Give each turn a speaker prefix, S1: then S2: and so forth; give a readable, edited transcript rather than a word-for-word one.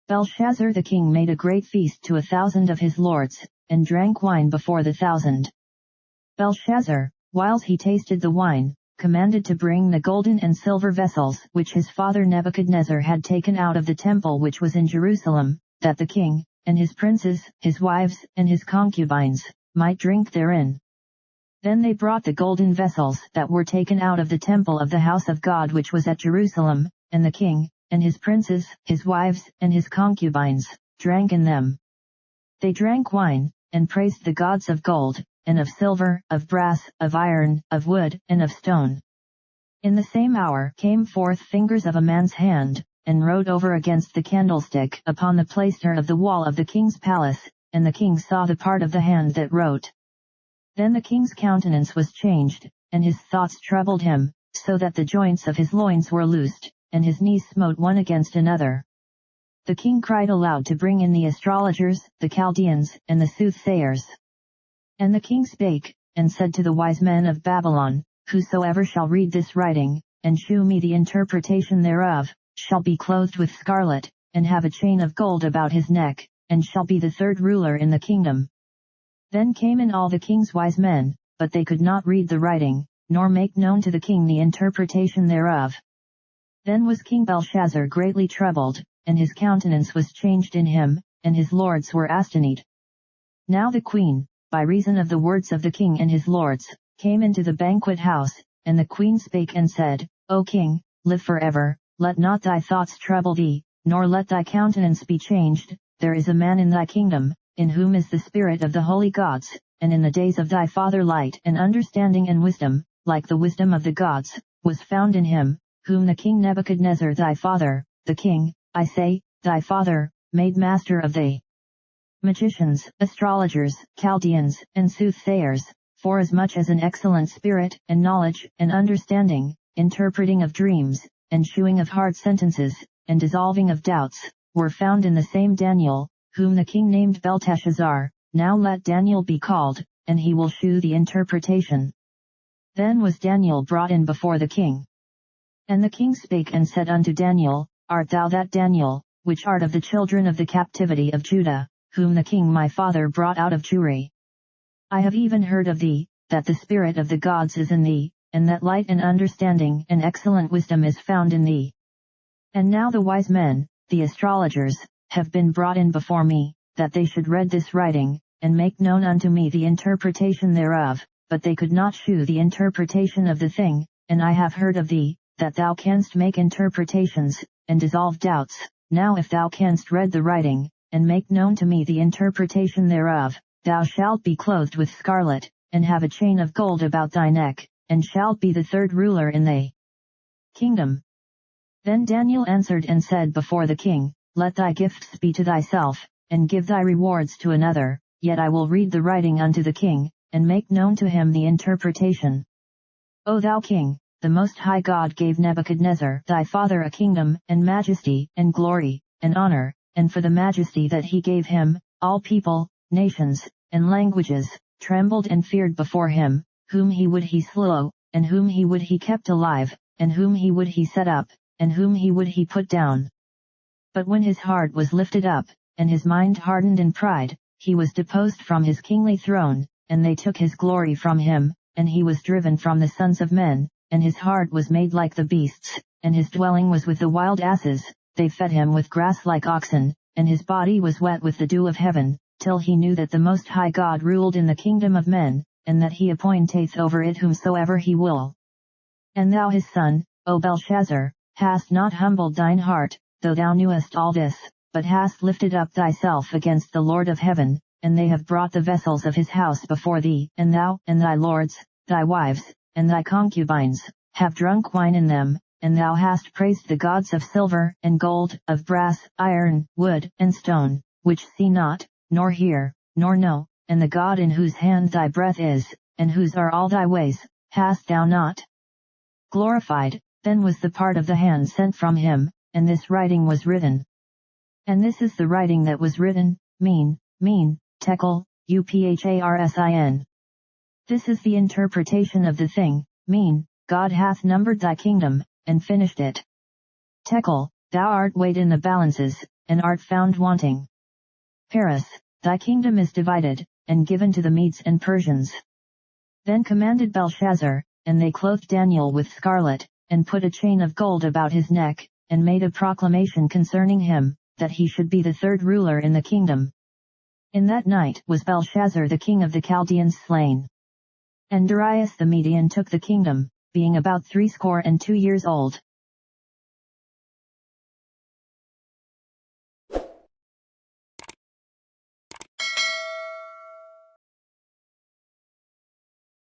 S1: Belshazzar the king made a great feast to 1,000 of his lords, and drank wine before the 1,000. Belshazzar, whiles he tasted the wine, commanded to bring the golden and silver vessels which his father Nebuchadnezzar had taken out of the temple which was in Jerusalem, that the king, and his princes, his wives, and his concubines, might drink therein. Then they brought the golden vessels that were taken out of the temple of the house of God which was at Jerusalem, and the king, and his princes, his wives, and his concubines, drank in them. They drank wine, and praised the gods of gold, and of silver, of brass, of iron, of wood, and of stone. In the same hour came forth fingers of a man's hand, and wrote over against the candlestick upon the plaster of the wall of the king's palace, and the king saw the part of the hand that wrote. Then the king's countenance was changed, and his thoughts troubled him, so that the joints of his loins were loosed, and his knees smote one against another. The king cried aloud to bring in the astrologers, the Chaldeans, and the soothsayers. And the king spake, and said to the wise men of Babylon, Whosoever shall read this writing, and shew me the interpretation thereof, shall be clothed with scarlet, and have a chain of gold about his neck, and shall be the third ruler in the kingdom. Then came in all the king's wise men, but they could not read the writing, nor make known to the king the interpretation thereof. Then was King Belshazzar greatly troubled, and his countenance was changed in him, and his lords were astonied. Now the queen, by reason of the words of the king and his lords, came into the banquet house, and the queen spake and said, O king, live forever, let not thy thoughts trouble thee, nor let thy countenance be changed. There is a man in thy kingdom, in whom is the spirit of the holy gods, and in the days of thy father light and understanding and wisdom, like the wisdom of the gods, was found in him, whom the king Nebuchadnezzar thy father, the king, I say, thy father, made master of thee. Magicians, astrologers, Chaldeans, and soothsayers, forasmuch as an excellent spirit, and knowledge, and understanding, interpreting of dreams, and shewing of hard sentences, and dissolving of doubts, were found in the same Daniel, whom the king named Belteshazzar. Now let Daniel be called, and he will shew the interpretation. Then was Daniel brought in before the king. And the king spake and said unto Daniel, Art thou that Daniel, which art of the children of the captivity of Judah, whom the king my father brought out of Jewry? I have even heard of thee, that the spirit of the gods is in thee, and that light and understanding and excellent wisdom is found in thee. And now the wise men, the astrologers, have been brought in before me, that they should read this writing, and make known unto me the interpretation thereof, but they could not shew the interpretation of the thing, and I have heard of thee, that thou canst make interpretations, and dissolve doubts. Now if thou canst read the writing, and make known to me the interpretation thereof, thou shalt be clothed with scarlet, and have a chain of gold about thy neck, and shalt be the third ruler in thy kingdom. Then Daniel answered and said before the king, Let thy gifts be to thyself, and give thy rewards to another, yet I will read the writing unto the king, and make known to him the interpretation. O thou king, the Most High God gave Nebuchadnezzar thy father a kingdom, and majesty, and glory, and honor, and for the majesty that he gave him, all people, nations, and languages, trembled and feared before him. Whom he would he slew, and whom he would he kept alive, and whom he would he set up, and whom he would he put down. But when his heart was lifted up, and his mind hardened in pride, he was deposed from his kingly throne, and they took his glory from him, and he was driven from the sons of men, and his heart was made like the beasts, and his dwelling was with the wild asses. They fed him with grass like oxen, and his body was wet with the dew of heaven, till he knew that the Most High God ruled in the kingdom of men, and that he appointeth over it whomsoever he will. And thou his son, O Belshazzar, hast not humbled thine heart, though thou knewest all this, but hast lifted up thyself against the Lord of heaven, and they have brought the vessels of his house before thee, and thou, and thy lords, thy wives, and thy concubines, have drunk wine in them, and thou hast praised the gods of silver, and gold, of brass, iron, wood, and stone, which see not, nor hear, nor know, and the God in whose hand thy breath is, and whose are all thy ways, hast thou not glorified. Then was the part of the hand sent from him, and this writing was written. And this is the writing that was written, mean, tekel, upharsin. This is the interpretation of the thing, mean, God hath numbered thy kingdom, and finished it. Tekel, thou art weighed in the balances, and art found wanting. Paris, thy kingdom is divided, and given to the Medes and Persians. Then commanded Belshazzar, and they clothed Daniel with scarlet, and put a chain of gold about his neck, and made a proclamation concerning him, that he should be the third ruler in the kingdom. In that night was Belshazzar the king of the Chaldeans slain. And Darius the Median took the kingdom, being about 62 years old.